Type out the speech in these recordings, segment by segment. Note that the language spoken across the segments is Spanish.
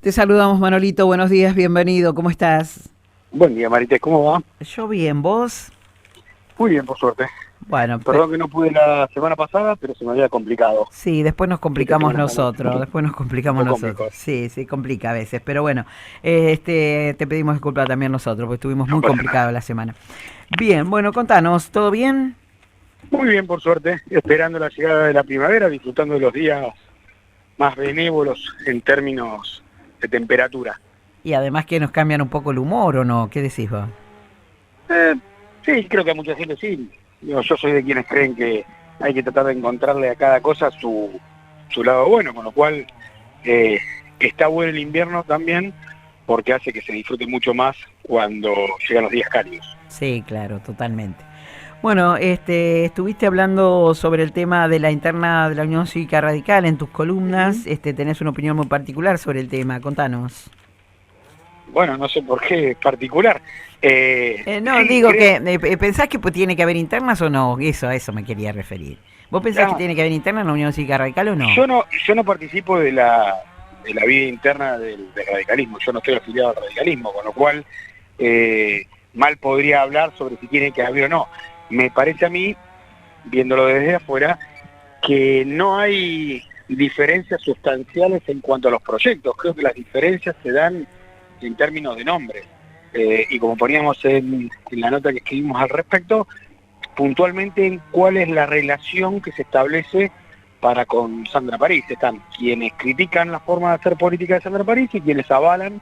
Te saludamos, Manolito. Buenos días, bienvenido. ¿Cómo estás? Buen día, Marité, ¿cómo va? Yo bien, ¿vos? Muy bien, por suerte. Bueno, Perdón que no pude la semana pasada, pero se me había complicado. sí, después nos Esta complicamos semana estamos nosotros. Después nos un complicamos poco nosotros. mejor. Sí, sí, complica a veces. Pero bueno, te pedimos disculpas también nosotros, porque estuvimos No muy pasa complicados nada. la semana. Bien, bueno, contanos, ¿todo bien? Muy bien, por suerte. Esperando la llegada de la primavera, disfrutando de los días más benévolos en términos de temperatura. Y además que nos cambian un poco el humor, ¿o no? ¿Qué decís vos? Eh, sí, creo que a mucha gente sí. Digo, yo soy de quienes creen que hay que tratar de encontrarle a cada cosa su lado bueno, con lo cual eh, está bueno el invierno también porque hace que se disfrute mucho más cuando llegan los días cálidos. Sí, claro, totalmente. Bueno, estuviste hablando sobre el tema de la interna de la Unión Cívica Radical en tus columnas. Tenés una opinión muy particular sobre el tema. Contanos. Bueno, no sé por qué particular. No, Sí, digo que, creo. ¿pensás que tiene que haber internas o no? Eso, a eso me quería referir. ¿Vos pensás que Ah, tiene que haber internas en la Unión Cívica Radical o no? yo no participo de la vida interna del radicalismo. Yo no estoy afiliado al radicalismo, con lo cual mal podría hablar sobre si tiene que haber o no. Me parece a mí, viéndolo desde afuera, que no hay diferencias sustanciales en cuanto a los proyectos. Creo que las diferencias se dan en términos de nombres. Y como poníamos en la nota que escribimos al respecto, puntualmente en cuál es la relación que se establece para con Sandra París. Están quienes critican la forma de hacer política de Sandra París y quienes avalan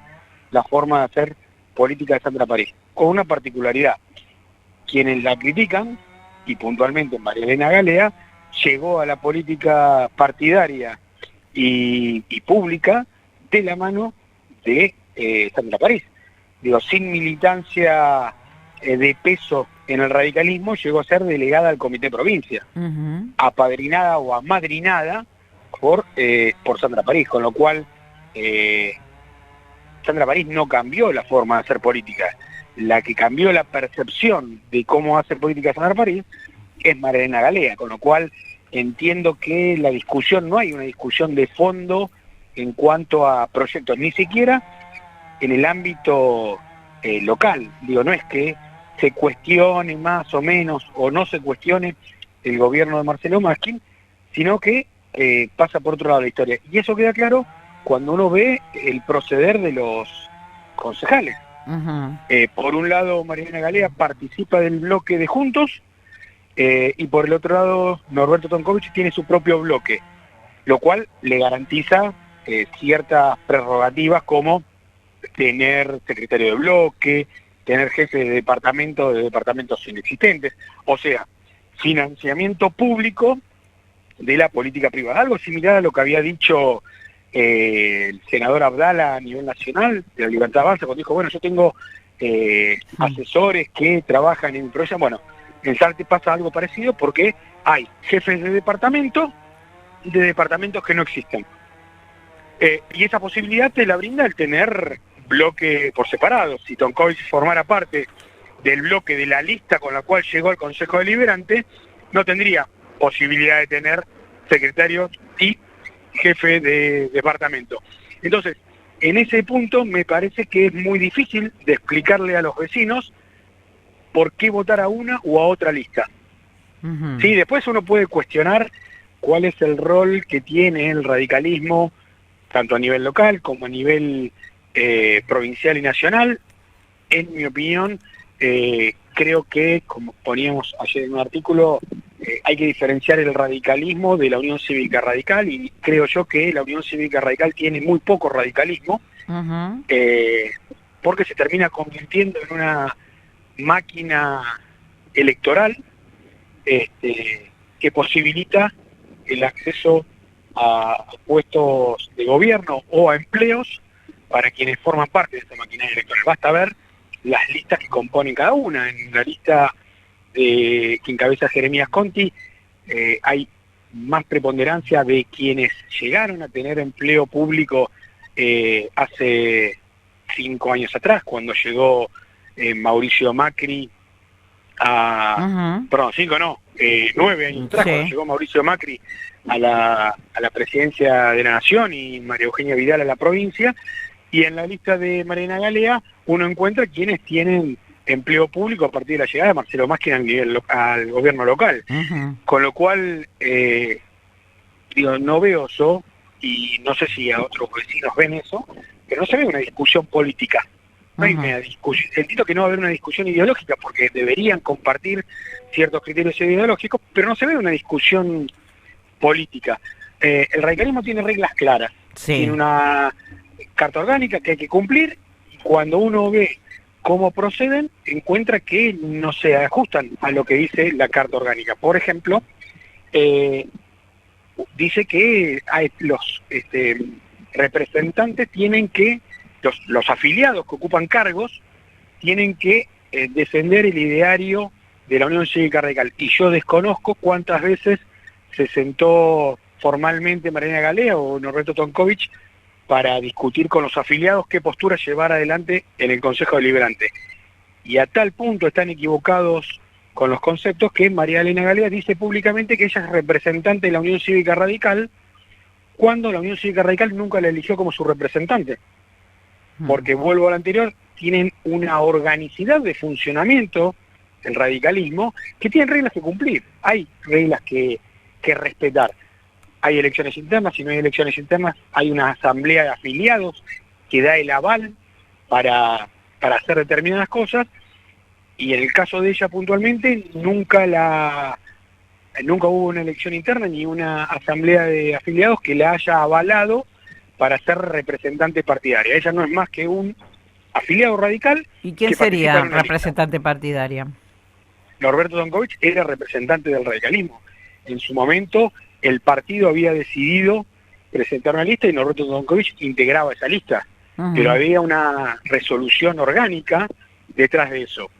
la forma de hacer política de Sandra París. Con una particularidad, quienes la critican, y puntualmente María Elena Gálea, llegó a la política partidaria y pública de la mano de Sandra París. Digo, sin militancia de peso en el radicalismo, llegó a ser delegada al Comité Provincia, Ujú. apadrinada o amadrinada por Sandra París, con lo cual eh, Sandra París no cambió la forma de hacer política. La que cambió la percepción de cómo hace política Sandra París es Marilena Galea, con lo cual entiendo que la discusión, no hay una discusión de fondo en cuanto a proyectos, ni siquiera en el ámbito local. Digo, no es que se cuestione más o menos o no se cuestione el gobierno de Marcelo Másquin, sino que pasa por otro lado de la historia. Y eso queda claro cuando uno ve el proceder de los concejales. Ujú. Por un lado, Marilena Galea participa del bloque de Juntos, y por el otro lado, Norberto Tonkovich tiene su propio bloque, lo cual le garantiza ciertas prerrogativas como tener secretario de bloque, tener jefe de departamentos inexistentes, o sea, financiamiento público de la política privada. Algo similar a lo que había dicho el senador Abdala a nivel nacional de la Libertad Avanza, cuando dijo, bueno, yo tengo asesores que trabajan en mi proyecto. Bueno, en Salta pasa algo parecido porque hay jefes de departamentos que no existen. Y esa posibilidad te la brinda el tener bloque por separado. Si Tonkovich formara parte del bloque de la lista con la cual llegó al Consejo Deliberante, no tendría posibilidad de tener secretarios y jefe de departamento. Entonces, en ese punto me parece que es muy difícil de explicarle a los vecinos por qué votar a una o a otra lista. Ujú. Sí, después uno puede cuestionar cuál es el rol que tiene el radicalismo tanto a nivel local como a nivel provincial y nacional. En mi opinión, creo que, como poníamos ayer en un artículo, hay que diferenciar el radicalismo de la Unión Cívica Radical, y creo yo que la Unión Cívica Radical tiene muy poco radicalismo, Ujú. eh, porque se termina convirtiendo en una máquina electoral que posibilita el acceso a puestos de gobierno o a empleos para quienes forman parte de esta maquinaria electoral. Basta ver las listas que componen cada una. En la lista que encabeza Jeremías Conti hay más preponderancia de quienes llegaron a tener empleo público hace 5 años atrás, cuando llegó Mauricio Macri Ujú. perdón, 5 no, 9 años atrás, cuando Sí. llegó Mauricio Macri a la presidencia de la Nación y María Eugenia Vidal a la provincia, y en la lista de Mariana Galea uno encuentra quienes tienen empleo público a partir de la llegada de Marcelo Másquina al gobierno local. Con lo cual, digo, no veo yo, y no sé si a otros vecinos ven eso, pero no se ve una discusión política. No hay una discusión. Entiendo que no va a haber una discusión ideológica porque deberían compartir ciertos criterios ideológicos, pero no se ve una discusión política. El radicalismo tiene reglas claras, tiene una carta orgánica que hay que cumplir, y cuando uno ve cómo proceden, encuentra que no se ajustan a lo que dice la carta orgánica. Por ejemplo, dice que los representantes tienen que, los afiliados que ocupan cargos, tienen que defender el ideario de la Unión Cívica Radical. Y yo desconozco cuántas veces se sentó formalmente Mariana Galea o Norberto Tonkovich para discutir con los afiliados qué postura llevar adelante en el Consejo Deliberante. Y a tal punto están equivocados con los conceptos que María Elena Galea dice públicamente que ella es representante de la Unión Cívica Radical, cuando la Unión Cívica Radical nunca la eligió como su representante. Porque, vuelvo al anterior, tienen una organicidad de funcionamiento, el radicalismo, que tienen reglas que cumplir. Hay reglas que respetar. Hay elecciones internas, si no hay elecciones internas, hay una asamblea de afiliados que da el aval para hacer determinadas cosas, y en el caso de ella puntualmente, nunca hubo una elección interna ni una asamblea de afiliados que la haya avalado para ser representante partidaria. Ella no es más que un afiliado radical. ¿Y quién sería representante partidaria? Norberto Tonkovich era representante del radicalismo. En su momento, el partido había decidido presentar una lista y Norberto Tonkovich integraba esa lista. Pero había una resolución orgánica detrás de eso.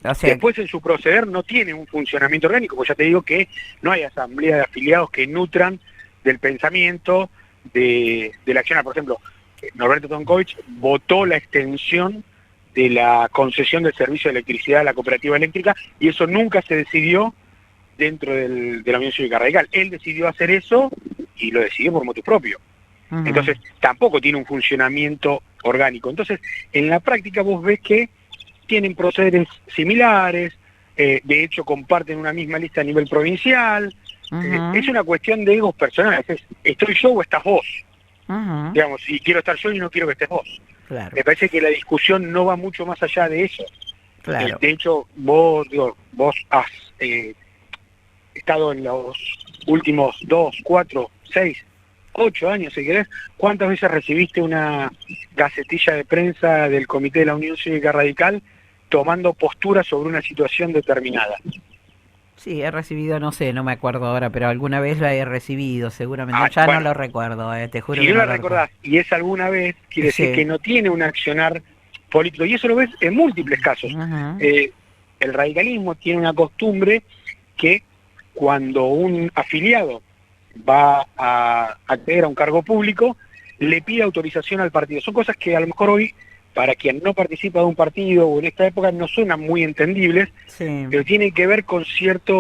O sea, después en su proceder no tiene un funcionamiento orgánico, porque ya te digo que no hay asamblea de afiliados que nutran del pensamiento de la acción. Por ejemplo, Norberto Tonkovich votó la extensión de la concesión del servicio de electricidad a la cooperativa eléctrica, y eso nunca se decidió dentro de la Unión Cívica Radical. Él decidió hacer eso y lo decidió por motu propio. Entonces tampoco tiene un funcionamiento orgánico. Entonces, en la práctica vos ves que tienen procederes similares, de hecho comparten una misma lista a nivel provincial. Es una cuestión de egos personales, ¿estoy yo o estás vos? Digamos, si quiero estar yo y no quiero que estés vos. Claro. Me parece que la discusión no va mucho más allá de eso. Claro. De hecho, vos has estado en los últimos 2, 4, 6, 8 años, si querés. ¿Cuántas veces recibiste una gacetilla de prensa del Comité de la Unión Cívica Radical tomando postura sobre una situación determinada? Sí, he recibido, no sé, no me acuerdo ahora, pero alguna vez la he recibido, seguramente. Ya bueno, no lo recuerdo, te juro. Si que no la recordás y es alguna vez, quiere decir que no tiene un accionar político, y eso lo ves en múltiples casos. El radicalismo tiene una costumbre que cuando un afiliado va a acceder a un cargo público, le pide autorización al partido. Son cosas que a lo mejor hoy, para quien no participa de un partido o en esta época, no suenan muy entendibles, pero tienen que ver con cierta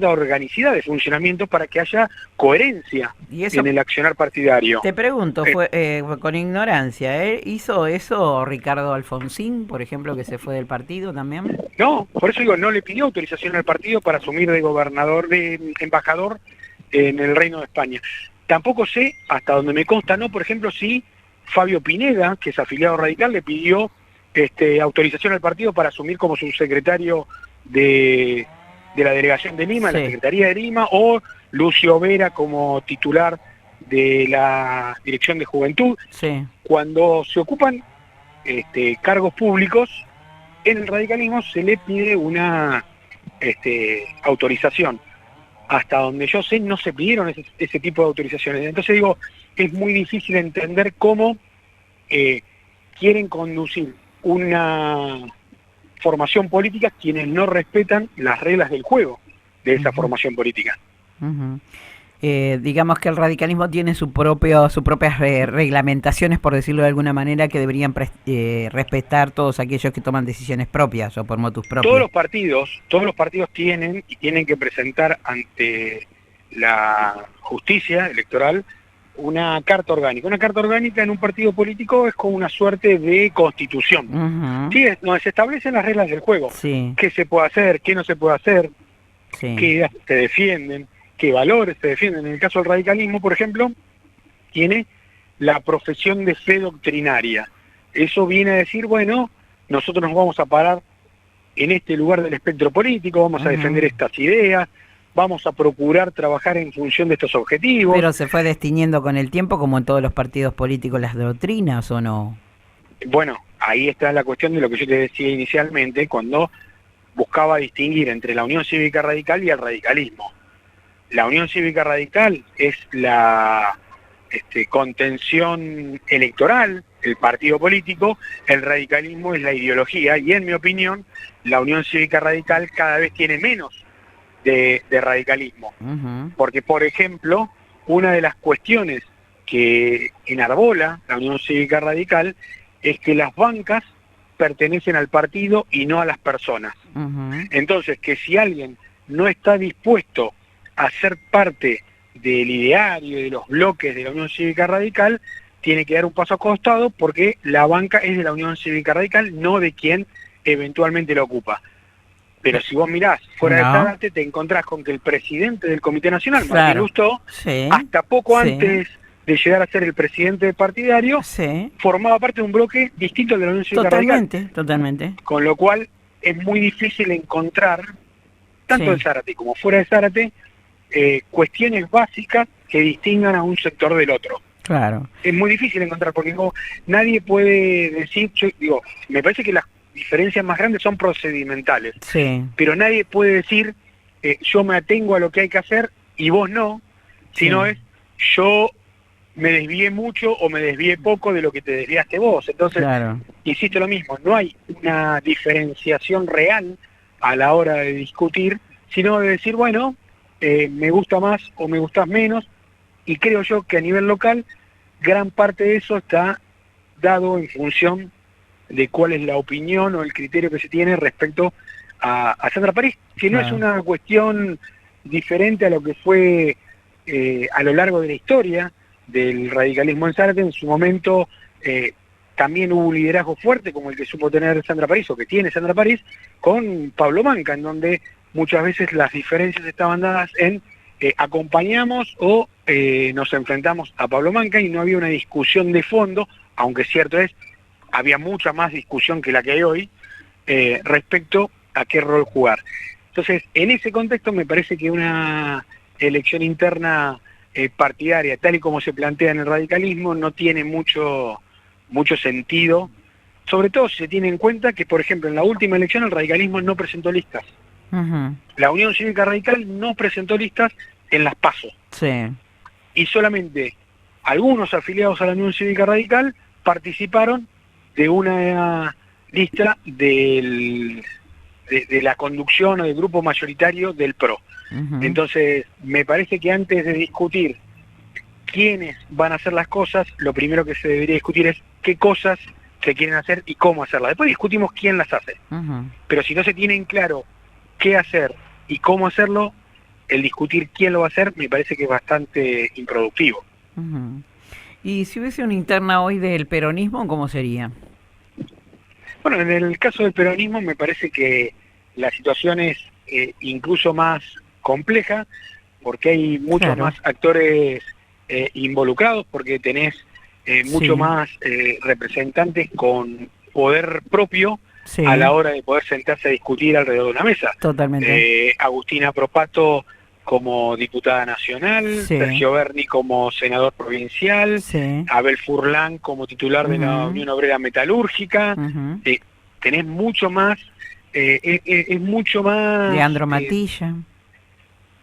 organicidad de funcionamiento para que haya coherencia en el accionar partidario. Te pregunto, fue con ignorancia, ¿hizo eso Ricardo Alfonsín, por ejemplo, que se fue del partido también? No, por eso digo, no le pidió autorización al partido para asumir de embajador en el Reino de España. Tampoco sé, hasta donde me consta, no, por ejemplo, si Fabio Pineda, que es afiliado radical, le pidió autorización al partido para asumir como subsecretario de la delegación de Lima, la Secretaría de Lima, o Lucio Vera como titular de la Dirección de Juventud. Cuando se ocupan cargos públicos, en el radicalismo se le pide una autorización. Hasta donde yo sé, no se pidieron ese tipo de autorizaciones. Entonces digo, es muy difícil entender cómo quieren conducir una formación política quienes no respetan las reglas del juego de esa formación política. Digamos que el radicalismo tiene sus propias reglamentaciones, por decirlo de alguna manera, que deberían respetar todos aquellos que toman decisiones propias o por motus propios. Todos los partidos tienen que presentar ante la justicia electoral una carta orgánica. Una carta orgánica en un partido político es como una suerte de constitución. Sí, donde se establecen las reglas del juego. Sí. Qué se puede hacer, qué no se puede hacer, Sí. qué ideas se defienden, qué valores se defienden. En el caso del radicalismo, por ejemplo, tiene la profesión de fe doctrinaria. Eso viene a decir, bueno, nosotros nos vamos a parar en este lugar del espectro político, vamos a defender estas ideas, vamos a procurar trabajar en función de estos objetivos. Pero se fue destiñendo con el tiempo, como en todos los partidos políticos, las doctrinas, ¿o no? Bueno, ahí está la cuestión de lo que yo te decía inicialmente, cuando buscaba distinguir entre la Unión Cívica Radical y el radicalismo. La Unión Cívica Radical es la contención electoral, el partido político, el radicalismo es la ideología, y en mi opinión, la Unión Cívica Radical cada vez tiene menos de radicalismo. Porque, por ejemplo, una de las cuestiones que enarbola la Unión Cívica Radical es que las bancas pertenecen al partido y no a las personas. Entonces, que si alguien no está dispuesto a ser parte del ideario y de los bloques de la Unión Cívica Radical, tiene que dar un paso a costado, porque la banca es de la Unión Cívica Radical, no de quien eventualmente la ocupa. Pero si vos mirás fuera de Zárate, te encontrás con que el presidente del Comité Nacional, Martín Lustó, hasta poco antes de llegar a ser el presidente partidario, formaba parte de un bloque distinto de la Unión Cívica Radical. Totalmente. Con lo cual es muy difícil encontrar, tanto en Zárate como fuera de Zárate, cuestiones básicas que distingan a un sector del otro. Claro. Es muy difícil encontrar, porque nadie puede decir, me parece que las diferencias más grandes son procedimentales, pero nadie puede decir, yo me atengo a lo que hay que hacer y vos no, sino es, yo me desvié mucho o me desvié poco de lo que te desviaste vos. Entonces, insisto lo mismo, no hay una diferenciación real a la hora de discutir, sino de decir, bueno, me gusta más o me gustas menos, y creo yo que a nivel local gran parte de eso está dado en función de cuál es la opinión o el criterio que se tiene respecto a Sandra París, que no es una cuestión diferente a lo que fue a lo largo de la historia del radicalismo en Zárate. En su momento también hubo un liderazgo fuerte como el que supo tener Sandra París, o que tiene Sandra París, con Pablo Manca, en donde muchas veces las diferencias estaban dadas en acompañamos o nos enfrentamos a Pablo Manca, y no había una discusión de fondo, aunque cierto es, había mucha más discusión que la que hay hoy respecto a qué rol jugar. Entonces, en ese contexto me parece que una elección interna partidaria, tal y como se plantea en el radicalismo, no tiene mucho sentido, sobre todo si se tiene en cuenta que, por ejemplo, en la última elección el radicalismo no presentó listas. La Unión Cívica Radical no presentó listas en las PASO. Y solamente algunos afiliados a la Unión Cívica Radical participaron de una lista de la conducción o del grupo mayoritario del PRO. Entonces, me parece que antes de discutir quiénes van a hacer las cosas, lo primero que se debería discutir es qué cosas se quieren hacer y cómo hacerlas. Después discutimos quién las hace. Pero si no se tiene en claro qué hacer y cómo hacerlo, el discutir quién lo va a hacer me parece que es bastante improductivo. ¿Y si hubiese una interna hoy del peronismo, cómo sería? Bueno, en el caso del peronismo me parece que la situación es incluso más compleja, porque hay muchos más actores involucrados, porque tenés mucho más representantes con poder propio a la hora de poder sentarse a discutir alrededor de una mesa. Totalmente. Agustina Propato como diputada nacional, Sergio Berni como senador provincial, Abel Furlan como titular de la Unión Obrera Metalúrgica. Tenés mucho más, es mucho más... Leandro Matilla.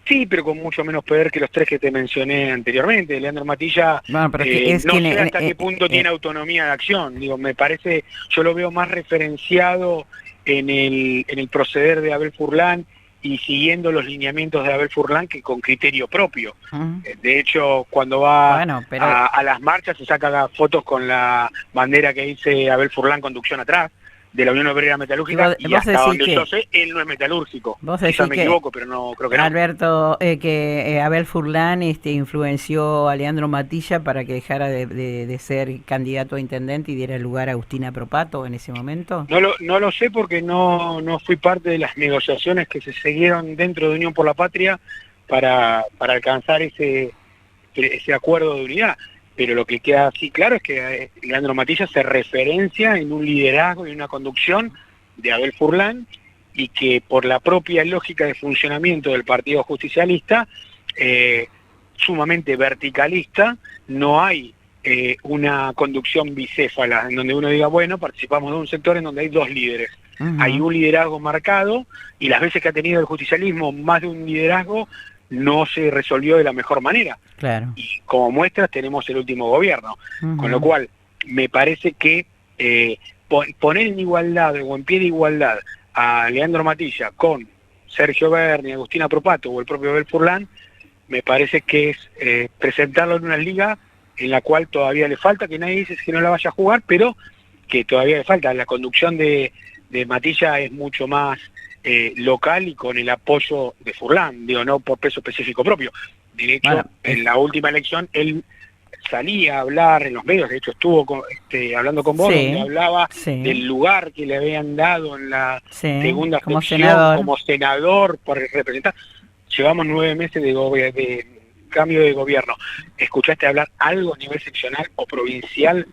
Sí, pero con mucho menos poder que los tres que te mencioné anteriormente. Leandro Matilla, no sé hasta qué punto tiene autonomía de acción. Digo, me parece, yo lo veo más referenciado en el proceder de Abel Furlan y siguiendo los lineamientos de Abel Furlan que con criterio propio. De hecho, cuando va a las marchas se saca fotos con la bandera que dice Abel Furlan, conducción atrás. de la Unión Obrera Metalúrgica, y vos hasta donde que, yo sé, él no es metalúrgico. Vos Quizás decís me que, equivoco, pero no creo que no. Alberto, que Abel Furlan influenció a Leandro Matilla para que dejara de ser candidato a intendente y diera lugar a Agustina Propato en ese momento. No lo sé porque no fui parte de las negociaciones que se siguieron dentro de Unión por la Patria para alcanzar ese acuerdo de unidad. Pero lo que queda así claro es que Leandro Matilla se referencia en un liderazgo y una conducción de Abel Furlan, y que por la propia lógica de funcionamiento del Partido Justicialista, sumamente verticalista, no hay una conducción bicéfala, en donde uno diga, bueno, participamos de un sector en donde hay dos líderes. Hay un liderazgo marcado, y las veces que ha tenido el justicialismo más de un liderazgo, no se resolvió de la mejor manera. Claro. Y como muestras tenemos el último gobierno. Con lo cual, me parece que poner en igualdad o en pie de igualdad a Leandro Matilla con Sergio Berni, Agustina Propato o el propio Abel Furlan, me parece que es presentarlo en una liga en la cual todavía le falta, que nadie dice que no la vaya a jugar, pero que todavía le falta. La conducción de Matilla es mucho más local y con el apoyo de Furlan, digo, no por peso específico propio. De hecho, en la última elección él salía a hablar en los medios, de hecho estuvo hablando con vos, donde hablaba del lugar que le habían dado en la segunda sección como senador por representar. Llevamos 9 meses de cambio de gobierno. ¿Escuchaste hablar algo a nivel seccional o provincial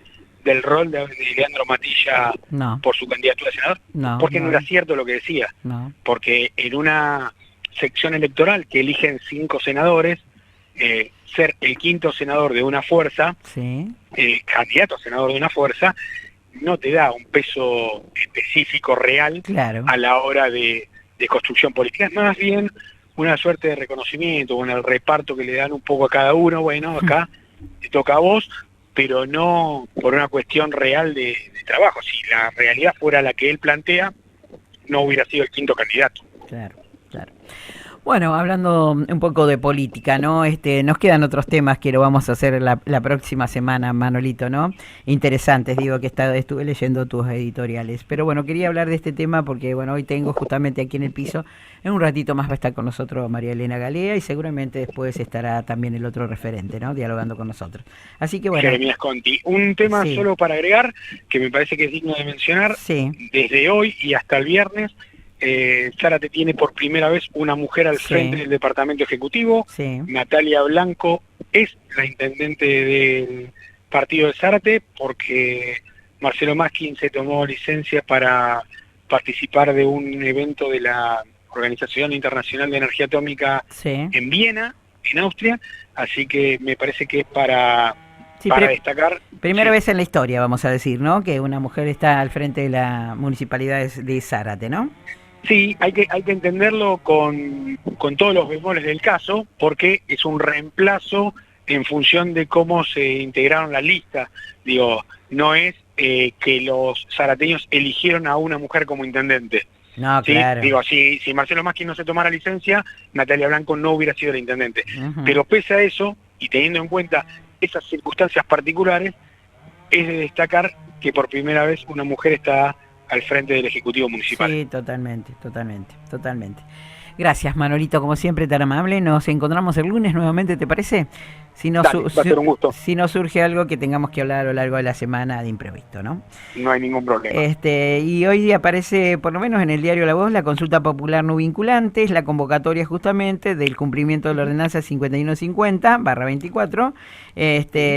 del rol de Leandro Matilla por su candidatura a senador? Porque no era cierto lo que decía. Porque en una sección electoral que eligen 5 senadores, ser el quinto senador de una fuerza, candidato a senador de una fuerza, no te da un peso específico real a la hora de construcción política. Es más bien una suerte de reconocimiento, con el reparto que le dan un poco a cada uno. Bueno, acá te toca a vos, pero no por una cuestión real de trabajo. Si la realidad fuera la que él plantea, no hubiera sido el quinto candidato. Claro. Bueno, hablando un poco de política, ¿no? Nos quedan otros temas que lo vamos a hacer la próxima semana, Manolito, ¿no? Interesantes, digo, que estuve leyendo tus editoriales. Pero bueno, quería hablar de este tema porque, bueno, hoy tengo justamente aquí en el piso, en un ratito más va a estar con nosotros María Elena Galea, y seguramente después estará también el otro referente, ¿no? Dialogando con nosotros. Así que bueno. Jeremías Conti. Un tema solo para agregar, que me parece que es digno de mencionar. Desde hoy y hasta el viernes, Zárate tiene por primera vez una mujer al frente del departamento ejecutivo. Natalia Blanco es la intendente del partido de Zárate, porque Marcelo Maskin se tomó licencia para participar de un evento de la Organización Internacional de Energía Atómica en Viena, en Austria, así que me parece que es para destacar. Primera vez en la historia, vamos a decir, ¿no? Que una mujer está al frente de la municipalidad de Zárate, ¿no? Sí, hay que entenderlo con todos los bemoles del caso, porque es un reemplazo en función de cómo se integraron las listas. Digo, no es que los zarateños eligieron a una mujer como intendente. No, ¿sí? Claro. Digo, si Marcelo Maskin no se tomara licencia, Natalia Blanco no hubiera sido la intendente. Pero pese a eso, y teniendo en cuenta esas circunstancias particulares, es de destacar que por primera vez una mujer está al frente del Ejecutivo Municipal. Sí, totalmente. Gracias, Manolito, como siempre, tan amable. Nos encontramos el lunes nuevamente, ¿te parece? Dale, va a ser un gusto. Si nos surge algo que tengamos que hablar a lo largo de la semana de imprevisto, ¿no? No hay ningún problema. Y hoy aparece, por lo menos en el diario La Voz, la consulta popular no vinculante, es la convocatoria justamente del cumplimiento de la ordenanza 5150/24.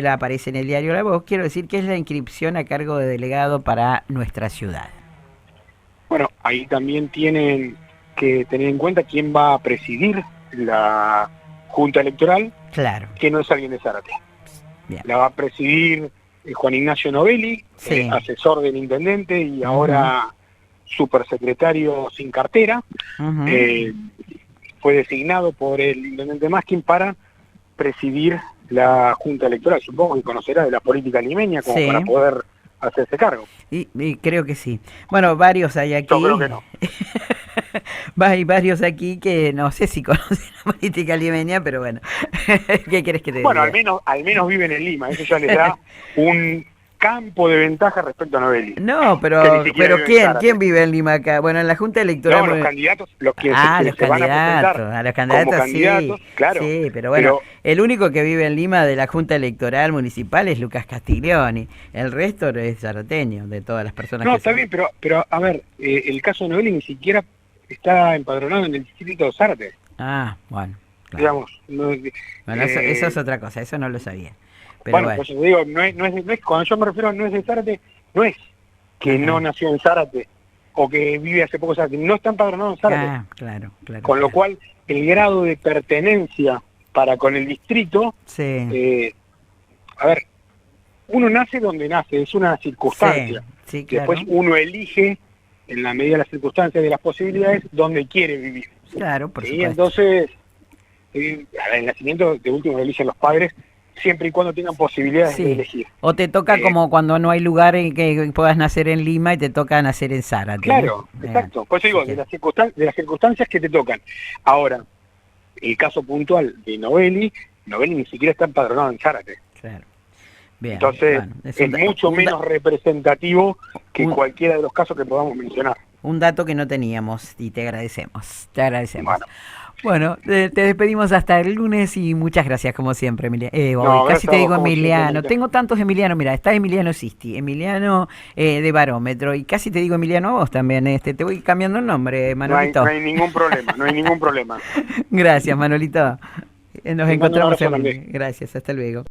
La aparece en el diario La Voz. Quiero decir que es la inscripción a cargo de delegado para nuestra ciudad. Bueno, ahí también tienen que tener en cuenta quién va a presidir la Junta Electoral, que no es alguien de Zárate. Bien. La va a presidir Juan Ignacio Novelli, asesor del intendente y ahora supersecretario sin cartera. Fue designado por el intendente Maskin para presidir la Junta Electoral. Supongo que conocerá de la política limeña como para poder hacerse cargo. Y creo que sí. Bueno, varios hay aquí. Yo creo que no. Hay varios aquí que no sé si conocen la política limeña, pero bueno, ¿qué querés que te diga? Bueno, al menos viven en Lima, eso ya les da campo de ventaja respecto a Novelli. No, Que ni pero siquiera vive en ¿quién? Zárate. ¿Quién vive en Lima acá? Bueno, en la Junta Electoral. No, los candidatos, los que Los se van a presentar candidatos, a los como candidatos candidatos, sí, claro. sí, pero bueno, el único que vive en Lima de la Junta Electoral Municipal es Lucas Castiglioni, el resto es zarateño, de todas las personas No, que está bien, pero a ver, el caso de Novelli ni siquiera está empadronado en el distrito de Zárate, Ah, bueno, claro. digamos. No, Bueno, eso es otra cosa, eso no lo sabía, pero bueno, bueno. pues yo digo, cuando yo me refiero a no es de Zárate, no es que Ajá. no nació en Zárate o que vive hace poco en Zárate, no está empadronado en Zárate. Ah, claro, claro. Con lo cual, el grado de pertenencia para con el distrito, Sí, a ver, uno nace donde nace, es una circunstancia. sí, claro. Después uno elige, en la medida de las circunstancias y de las posibilidades, donde quiere vivir. Claro, por Y supuesto. entonces, el nacimiento de último lo eligen los padres, siempre y cuando tengan posibilidades de Sí. elegir. O te toca como cuando no hay lugar en que puedas nacer en Lima y te toca nacer en Zárate. Claro, ¿no? exacto. Por eso digo, Así de que- las circunstancias que te tocan. Ahora, el caso puntual de Novelli ni siquiera está empadronado en Zárate. Claro. Bien, Entonces, bueno, es mucho menos representativo que cualquiera de los casos que podamos mencionar. un dato que no teníamos y te agradecemos. Te agradecemos. Bueno. Bueno, te despedimos hasta el lunes y muchas gracias como siempre, Emiliano. No, Casi gracias te a vos, digo como Emiliano. siempre. Tengo tantos Emiliano, mira, está Emiliano Sisti, Emiliano de Barómetro y casi te digo Emiliano a vos también. Te voy cambiando el nombre, Manolito. No hay ningún problema, no hay ningún problema. Gracias, Manolito. Nos Te mando un encontramos abrazo en... también. Gracias, hasta luego.